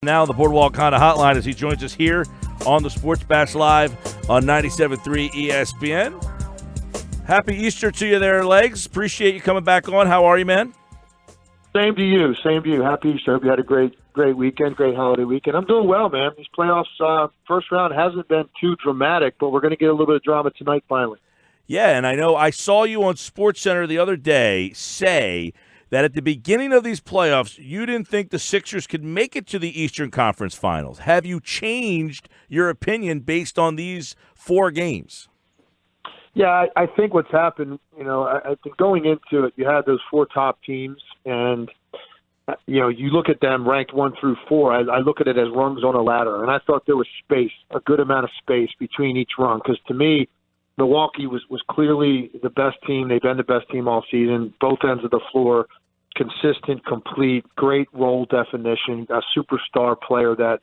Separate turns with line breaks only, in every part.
Now the Boardwalk Honda Hotline as he joins us here on the Sports Bash Live on 97.3 ESPN. Happy Easter to you there, Legs. Appreciate you coming back on. How are you, man?
Same to you. Same to you. Happy Easter. Hope you had a great weekend, great holiday weekend. I'm doing well, man. These playoffs, first round hasn't been too dramatic, but we're going to get a little bit of drama tonight finally.
Yeah, and I know I saw you on SportsCenter the other day say that at the beginning of these playoffs, you didn't think the Sixers could make it to the Eastern Conference Finals. Have you changed your opinion based on these 4 games?
Yeah, I think what's happened, I think going into it, you had those 4 top teams, and, you look at them ranked 1 through 4. I look at it as rungs on a ladder, and I thought there was space, a good amount of space between each rung, because to me, Milwaukee was clearly the best team. They've been the best team all season, both ends of the floor, consistent, complete, great role definition, a superstar player that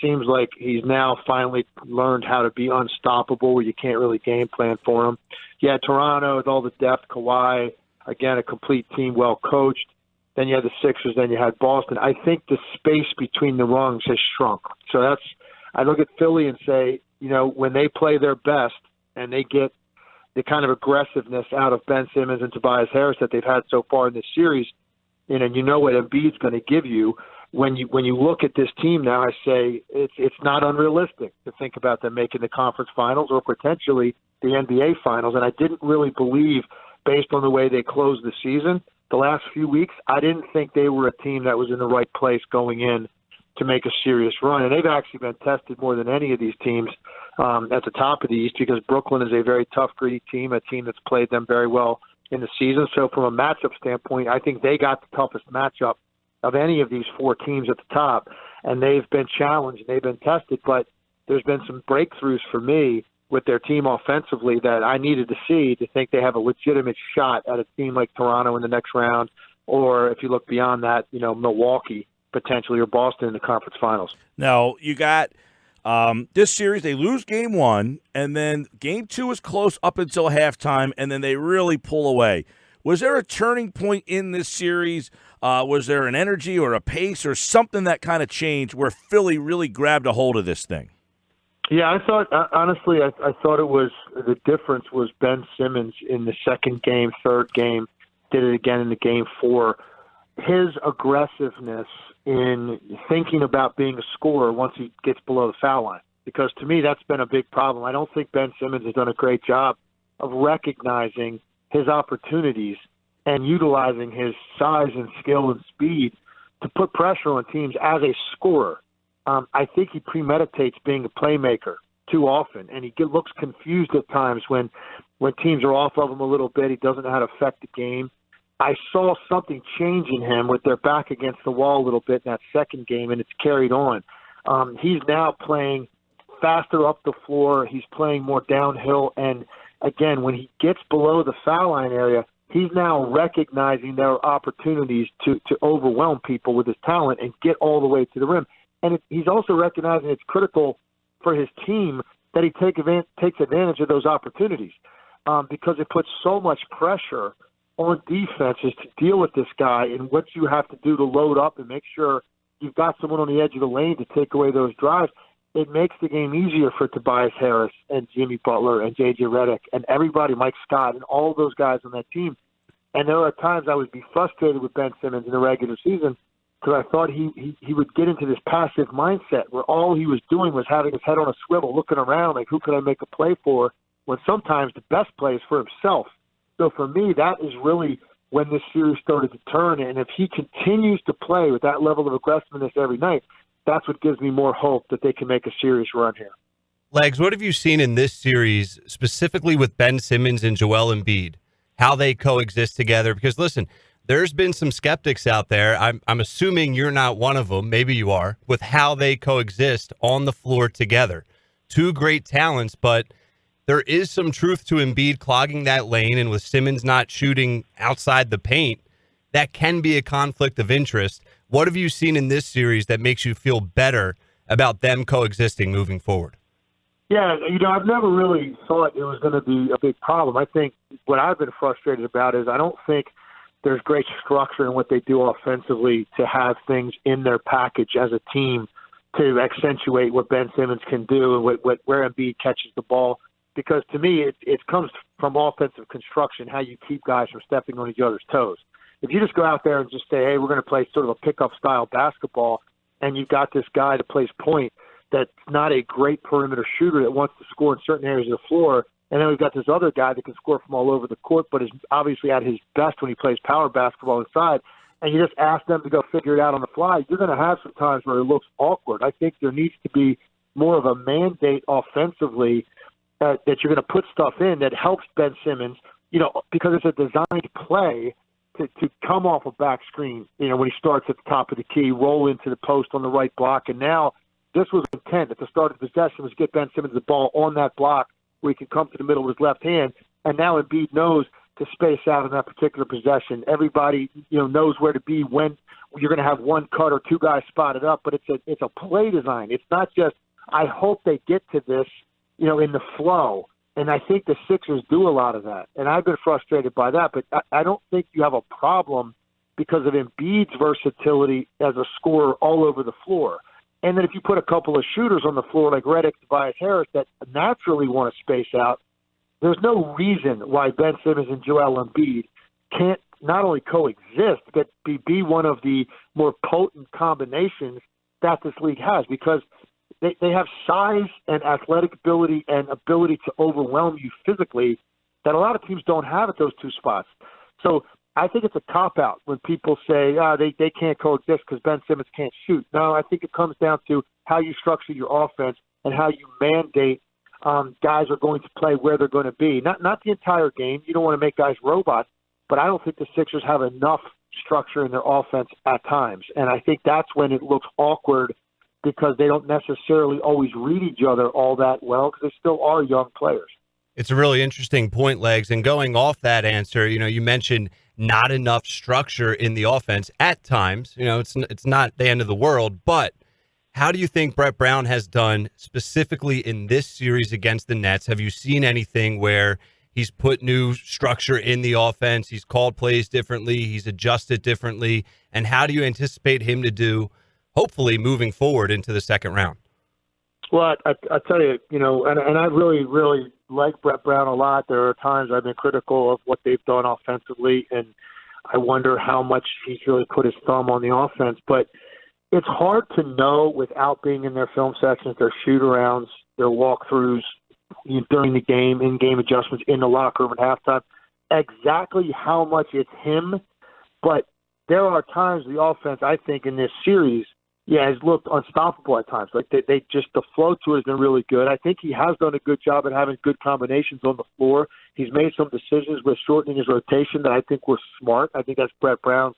seems like he's now finally learned how to be unstoppable where you can't really game plan for him. Yeah, Toronto with all the depth, Kawhi, again, a complete team, well coached. Then you had the Sixers, then you had Boston. I think the space between the rungs has shrunk. So I look at Philly and say, when they play their best, and they get the kind of aggressiveness out of Ben Simmons and Tobias Harris that they've had so far in this series, and you know what Embiid's going to give you. When you look at this team now, I say it's not unrealistic to think about them making the conference finals or potentially the NBA finals. And I didn't really believe, based on the way they closed the season, the last few weeks, I didn't think they were a team that was in the right place going in to make a serious run. And they've actually been tested more than any of these teams at the top of the East, because Brooklyn is a very tough, gritty team, a team that's played them very well in the season. So from a matchup standpoint, I think they got the toughest matchup of any of these 4 teams at the top, and they've been challenged, they've been tested, but there's been some breakthroughs for me with their team offensively that I needed to see to think they have a legitimate shot at a team like Toronto in the next round, or if you look beyond that, Milwaukee potentially, or Boston in the conference finals.
Now, you got this series, they lose game 1, and then game 2 is close up until halftime, and then they really pull away. Was there a turning point in this series? Was there an energy or a pace or something that kind of changed where Philly really grabbed a hold of this thing?
Yeah, I thought, honestly, I thought it was the difference was Ben Simmons in the second game, third game, did it again in the game 4. His aggressiveness in thinking about being a scorer once he gets below the foul line, because to me that's been a big problem. I don't think Ben Simmons has done a great job of recognizing his opportunities and utilizing his size and skill and speed to put pressure on teams as a scorer. I think he premeditates being a playmaker too often, and he looks confused at times when teams are off of him a little bit. He doesn't know how to affect the game. I saw something change in him with their back against the wall a little bit in that second game, and it's carried on. He's now playing faster up the floor. He's playing more downhill, and again, when he gets below the foul line area, he's now recognizing there are opportunities to overwhelm people with his talent and get all the way to the rim. And he's also recognizing it's critical for his team that he takes advantage of those opportunities because it puts so much pressure on defenses to deal with this guy and what you have to do to load up and make sure you've got someone on the edge of the lane to take away those drives. It makes the game easier for Tobias Harris and Jimmy Butler and J.J. Redick and everybody, Mike Scott, and all those guys on that team. And there are times I would be frustrated with Ben Simmons in the regular season because I thought he would get into this passive mindset where all he was doing was having his head on a swivel, looking around like, who could I make a play for, when sometimes the best play is for himself. So for me, that is really when this series started to turn. And if he continues to play with that level of aggressiveness every night, that's what gives me more hope that they can make a serious run here.
Legs, what have you seen in this series, specifically with Ben Simmons and Joel Embiid, how they coexist together? Because, listen, there's been some skeptics out there. I'm assuming you're not one of them. Maybe you are, with how they coexist on the floor together. Two great talents, but there is some truth to Embiid clogging that lane, and with Simmons not shooting outside the paint, that can be a conflict of interest. What have you seen in this series that makes you feel better about them coexisting moving forward?
Yeah, I've never really thought it was going to be a big problem. I think what I've been frustrated about is I don't think there's great structure in what they do offensively to have things in their package as a team to accentuate what Ben Simmons can do and where Embiid catches the ball. Because to me, it comes from offensive construction, how you keep guys from stepping on each other's toes. If you just go out there and just say, hey, we're going to play sort of a pickup style basketball, and you've got this guy that plays point that's not a great perimeter shooter that wants to score in certain areas of the floor, and then we've got this other guy that can score from all over the court but is obviously at his best when he plays power basketball inside, and you just ask them to go figure it out on the fly, you're going to have some times where it looks awkward. I think there needs to be more of a mandate offensively that you're going to put stuff in that helps Ben Simmons, because it's a designed play to come off a back screen, when he starts at the top of the key, roll into the post on the right block. And now this was intent at the start of the possession was get Ben Simmons the ball on that block where he can come to the middle with his left hand. And now Embiid knows to space out in that particular possession. Everybody, knows where to be when you're going to have one cut or two guys spotted up, but it's a play design. It's not just, I hope they get to this, in the flow. And I think the Sixers do a lot of that. And I've been frustrated by that, but I don't think you have a problem because of Embiid's versatility as a scorer all over the floor. And then if you put a couple of shooters on the floor like Redick, Tobias Harris that naturally want to space out, there's no reason why Ben Simmons and Joel Embiid can't not only coexist, but be one of the more potent combinations that this league has, because they have size and athletic ability and ability to overwhelm you physically that a lot of teams don't have at those two spots. So I think it's a cop-out when people say, they can't coexist because Ben Simmons can't shoot. No, I think it comes down to how you structure your offense and how you mandate guys are going to play where they're going to be. Not the entire game. You don't want to make guys robots, but I don't think the Sixers have enough structure in their offense at times. And I think that's when it looks awkward because they don't necessarily always read each other all that well because they still are young players.
It's a really interesting point, Legs. And going off that answer, you mentioned not enough structure in the offense at times. It's not the end of the world, but how do you think Brett Brown has done specifically in this series against the Nets? Have you seen anything where he's put new structure in the offense, he's called plays differently, he's adjusted differently, and how do you anticipate him to do, hopefully, moving forward into the second round?
Well, I tell you, and I really, really like Brett Brown a lot. There are times I've been critical of what they've done offensively, and I wonder how much he's really put his thumb on the offense. But it's hard to know without being in their film sections, their shoot-arounds, their walkthroughs during the game, in-game adjustments in the locker room at halftime, exactly how much it's him. But there are times the offense, I think, in this series, has looked unstoppable at times. Like they just, the flow to it has been really good. I think he has done a good job at having good combinations on the floor. He's made some decisions with shortening his rotation that I think were smart. I think that's Brett Brown's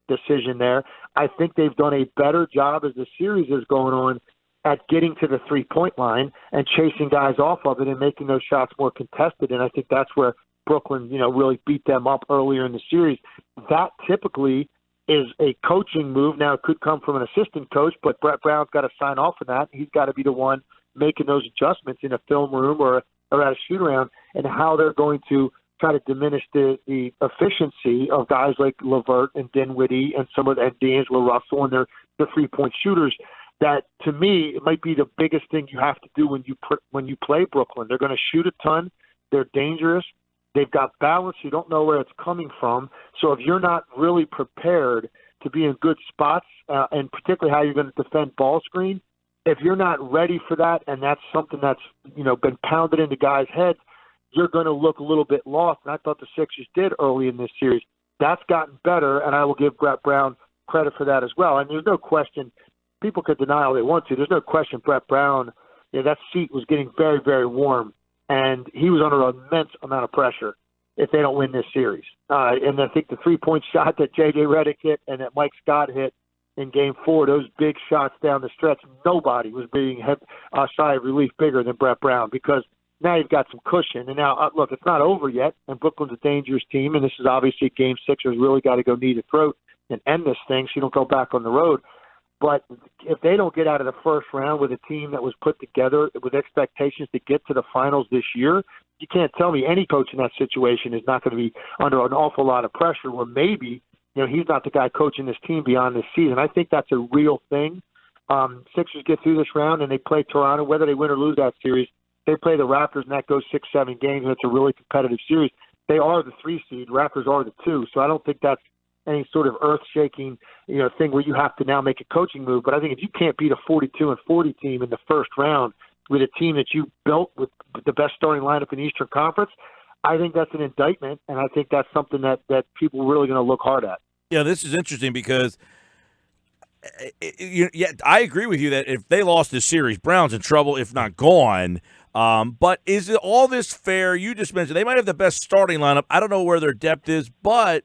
decision there. I think they've done a better job as the series is going on at getting to the three-point line and chasing guys off of it and making those shots more contested. And I think that's where Brooklyn, really beat them up earlier in the series. That typically is a coaching move. Now, it could come from an assistant coach, but Brett Brown's got to sign off on that. He's got to be the one making those adjustments in a film room or at a shoot-around, and how they're going to try to diminish the efficiency of guys like LeVert and Dinwiddie and and D'Angelo Russell and their three-point shooters. That, to me, it might be the biggest thing you have to do when you play Brooklyn. They're going to shoot a ton. They're dangerous. They've got balance. You don't know where it's coming from. So if you're not really prepared to be in good spots, and particularly how you're going to defend ball screen, if you're not ready for that, and that's something that's been pounded into guys' heads, you're going to look a little bit lost. And I thought the Sixers did early in this series. That's gotten better, and I will give Brett Brown credit for that as well. And there's no question. People could deny all they want to. There's no question Brett Brown, that seat was getting very, very warm. And he was under an immense amount of pressure if they don't win this series. And I think the three-point shot that J.J. Redick hit and that Mike Scott hit in Game 4, those big shots down the stretch, nobody was being sigh of relief bigger than Brett Brown, because now you've got some cushion. And now, look, it's not over yet, and Brooklyn's a dangerous team, and this is obviously Game 6. Has really got to go knee to throat and end this thing so you don't go back on the road. But if they don't get out of the first round with a team that was put together with expectations to get to the finals this year, you can't tell me any coach in that situation is not going to be under an awful lot of pressure where maybe, he's not the guy coaching this team beyond this season. I think that's a real thing. Sixers get through this round and they play Toronto, whether they win or lose that series. They play the Raptors and that goes 6-7 games and it's a really competitive series. They are the 3 seed. Raptors are the 2. So I don't think that's any sort of earth-shaking, thing where you have to now make a coaching move. But I think if you can't beat a 42-40 team in the first round with a team that you built with the best starting lineup in the Eastern Conference, I think that's an indictment, and I think that's something that people are really going to look hard at.
Yeah, this is interesting because I agree with you that if they lost this series, Brown's in trouble, if not gone. But is it all this fair? You just mentioned they might have the best starting lineup. I don't know where their depth is, but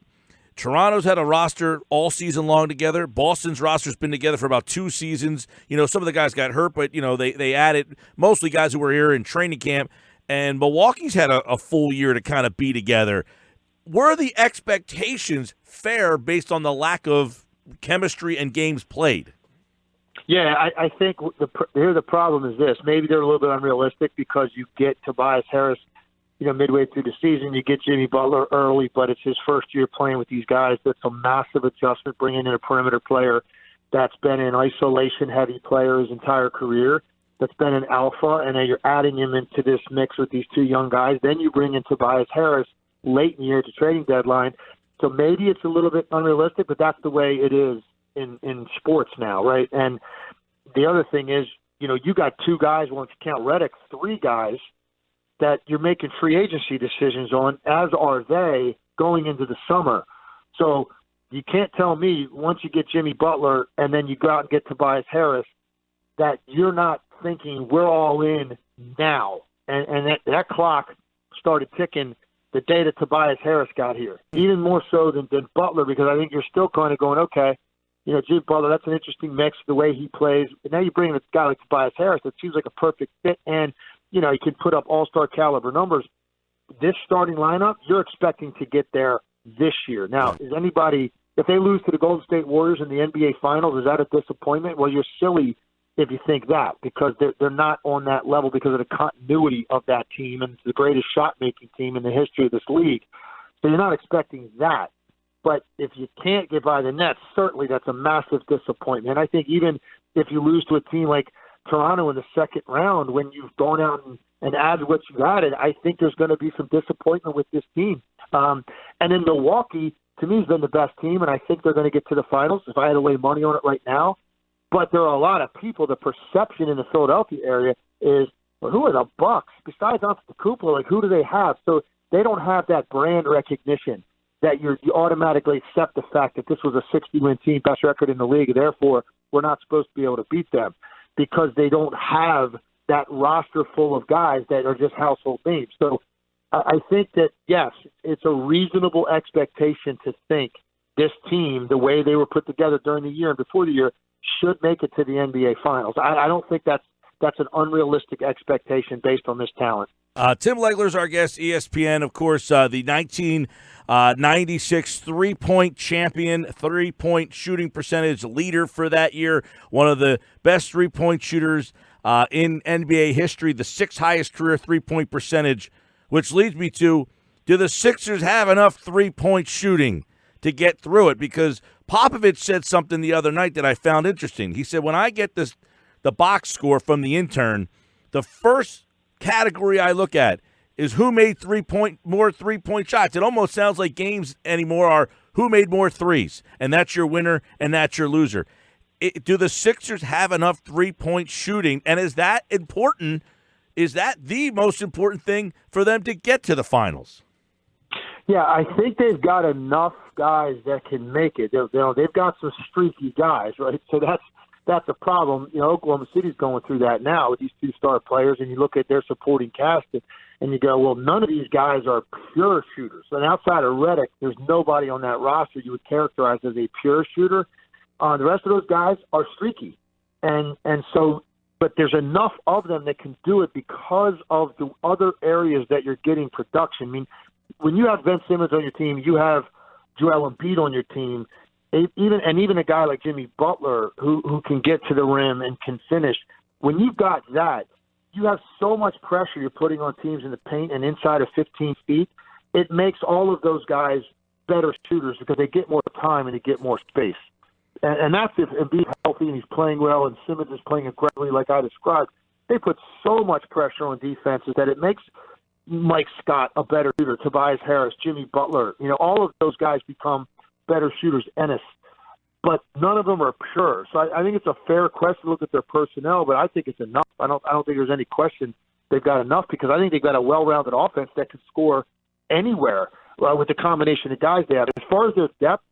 Toronto's had a roster all season long together. Boston's roster's been together for about 2 seasons. Some of the guys got hurt, but, they added mostly guys who were here in training camp. And Milwaukee's had a full year to kind of be together. Were the expectations fair based on the lack of chemistry and games played?
Yeah, I think the problem is this. Maybe they're a little bit unrealistic because you get Tobias Harris, midway through the season. You get Jimmy Butler early, but it's his first year playing with these guys. That's a massive adjustment, bringing in a perimeter player that's been an isolation-heavy player his entire career, that's been an alpha, and then you're adding him into this mix with these 2 young guys. Then you bring in Tobias Harris late in the year at the trading deadline. So maybe it's a little bit unrealistic, but that's the way it is in sports now, right? And the other thing is, you got 2 guys, once you count Redick, 3 guys that you're making free agency decisions on, as are they, going into the summer. So you can't tell me once you get Jimmy Butler and then you go out and get Tobias Harris that you're not thinking we're all in now. And that clock started ticking the day that Tobias Harris got here, even more so than Butler, because I think you're still kind of going, okay, Jimmy Butler, that's an interesting mix, the way he plays. And now you bring in a guy like Tobias Harris that seems like a perfect fit, and, he can put up all-star caliber numbers. This starting lineup, you're expecting to get there this year. Now, is anybody – if they lose to the Golden State Warriors in the NBA Finals, is that a disappointment? Well, you're silly if you think that, because they're not on that level because of the continuity of that team, and it's the greatest shot-making team in the history of this league. So you're not expecting that. But if you can't get by the Nets, certainly that's a massive disappointment. And I think even if you lose to a team like Toronto in the second round, when you've gone out and added what you added, I think there's going to be some disappointment with this team. And then Milwaukee, to me, has been the best team, and I think they're going to get to the finals if I had to lay money on it right now. But there are a lot of people, the perception in the Philadelphia area is, well, who are the Bucks? Besides Antetokounmpo, like, who do they have? So they don't have that brand recognition that you automatically accept the fact that this was a 60-win team, best record in the league, and therefore we're not supposed to be able to beat them, because they don't have that roster full of guys that are just household names. So I think that, yes, it's a reasonable expectation to think this team, the way they were put together during the year and before the year, should make it to the NBA Finals. I don't think that's an unrealistic expectation based on this talent.
Tim Legler's our guest, ESPN, of course, the 1996 three-point champion, three-point shooting percentage leader for that year, one of the best three-point shooters in NBA history, the 6th highest career three-point percentage, which leads me to, do the Sixers have enough three-point shooting to get through it? Because Popovich said something the other night that I found interesting. He said, when I get the box score from the intern, the first category I look at is who made more three-point shots. It almost sounds like games anymore are who made more threes, and that's your winner and that's your loser. Do the Sixers have enough three-point shooting, and is that important? Is that the most important thing for them to get to the finals?
Yeah, I think they've got enough guys that can make it. They've got some streaky guys, right? So that's a problem. Oklahoma City's going through that now with these 2 star players, and you look at their supporting cast and you go, well, none of these guys are pure shooters. And outside of Redick, there's nobody on that roster you would characterize as a pure shooter. The rest of those guys are streaky. And so, but there's enough of them that can do it because of the other areas that you're getting production. I mean, when you have Ben Simmons on your team, you have Joel Embiid on your team, even a guy like Jimmy Butler who can get to the rim and can finish. When you've got that, you have so much pressure you're putting on teams in the paint and inside of 15 feet. It makes all of those guys better shooters because they get more time and they get more space. And that's if Embiid's healthy and he's playing well and Simmons is playing aggressively like I described. They put so much pressure on defenses that it makes Mike Scott a better shooter, Tobias Harris, Jimmy Butler. All of those guys become better shooters, Ennis. But none of them are pure. So I think it's a fair question to look at their personnel, but I think it's enough. I don't think there's any question they've got enough because I think they've got a well-rounded offense that can score anywhere with the combination of guys they have. As far as their depth,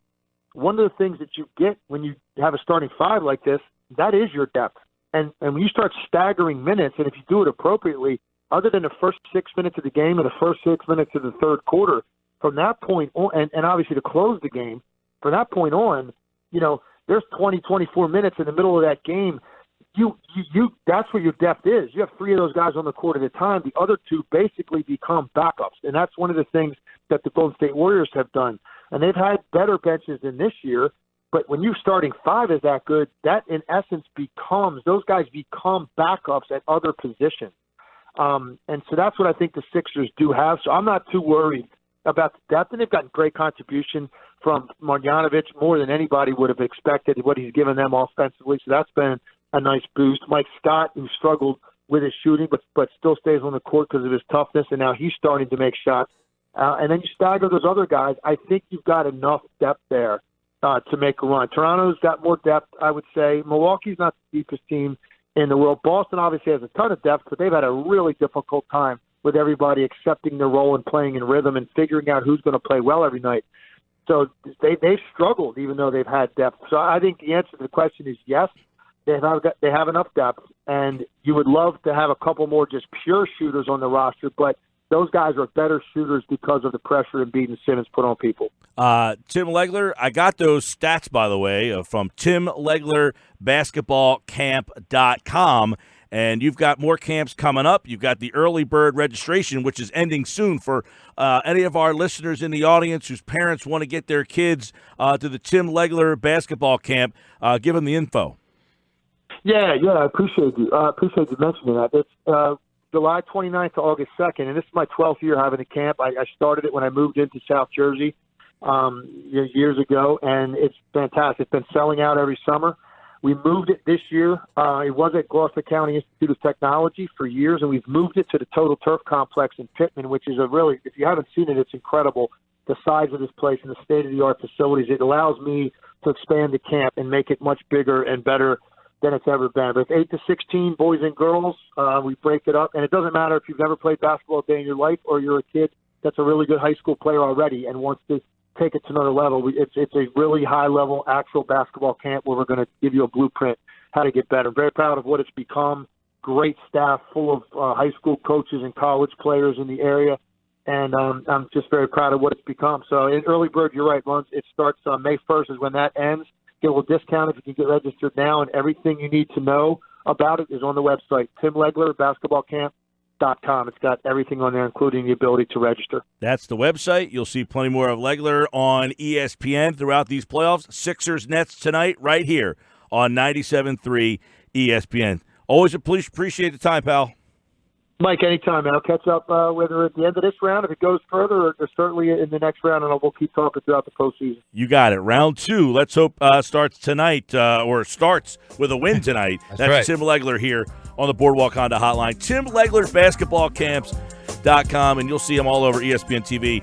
one of the things that you get when you have a starting five like this, that is your depth. And when you start staggering minutes, and if you do it appropriately, other than the first 6 minutes of the game and the first 6 minutes of the third quarter, from that point on, and obviously to close the game, from that point on, there's 20, 24 minutes in the middle of that game. You that's where your depth is. You have three of those guys on the court at a time. The other two basically become backups, and that's one of the things that the Golden State Warriors have done. And they've had better benches than this year, but when your starting five is that good, that in essence those guys become backups at other positions. And so that's what I think the Sixers do have. So I'm not too worried about the depth, and they've gotten great contribution from Marjanovic, more than anybody would have expected, what he's given them offensively. So that's been a nice boost. Mike Scott, who struggled with his shooting, but still stays on the court because of his toughness, and now he's starting to make shots. And then you stagger those other guys. I think you've got enough depth there to make a run. Toronto's got more depth, I would say. Milwaukee's not the deepest team in the world. Boston obviously has a ton of depth, but they've had a really difficult time with everybody accepting their role and playing in rhythm and figuring out who's going to play well every night. So they've struggled even though they've had depth. So I think the answer to the question is yes, they have enough depth, and you would love to have a couple more just pure shooters on the roster, but those guys are better shooters because of the pressure Embiid and Simmons put on people.
Tim Legler, I got those stats, by the way, from TimLeglerBasketballCamp.com, and you've got more camps coming up. You've got the early bird registration, which is ending soon for any of our listeners in the audience whose parents want to get their kids to the Tim Legler Basketball Camp. Give them the info.
Yeah, I appreciate you. Appreciate you mentioning that. It's July 29th to August 2nd, and this is my 12th year having a camp. I started it when I moved into South Jersey years ago, and it's fantastic. It's been selling out every summer. We moved it this year. It was at Gloucester County Institute of Technology for years, and we've moved it to the Total Turf Complex in Pittman, which is if you haven't seen it, it's incredible. The size of this place and the state-of-the-art facilities. It allows me to expand the camp and make it much bigger and better than it's ever been. But it's 8 to 16 boys and girls. We break it up, and it doesn't matter if you've never played basketball a day in your life or you're a kid that's a really good high school player already and wants to take it to another level. It's a really high-level actual basketball camp where we're going to give you a blueprint how to get better. I'm very proud of what it's become. Great staff full of high school coaches and college players in the area, and I'm just very proud of what it's become. So in early bird, you're right, Lance, it starts May 1st is when that ends. Get a little discount if you can get registered now, and everything you need to know about it is on the website, TimLeglerBasketballCamp.com. It's got everything on there, including the ability to register.
That's the website. You'll see plenty more of Legler on ESPN throughout these playoffs. Sixers Nets tonight right here on 97.3 ESPN. Always appreciate the time, pal.
Mike, anytime, man. I'll catch up whether at the end of this round, if it goes further, or certainly in the next round, and we'll keep talking throughout the postseason.
You got it. Round 2, let's hope starts tonight, or starts with a win tonight. That's right. Tim Legler here on the Boardwalk Honda Hotline. Tim Legler, BasketballCamps.com, and you'll see him all over ESPN TV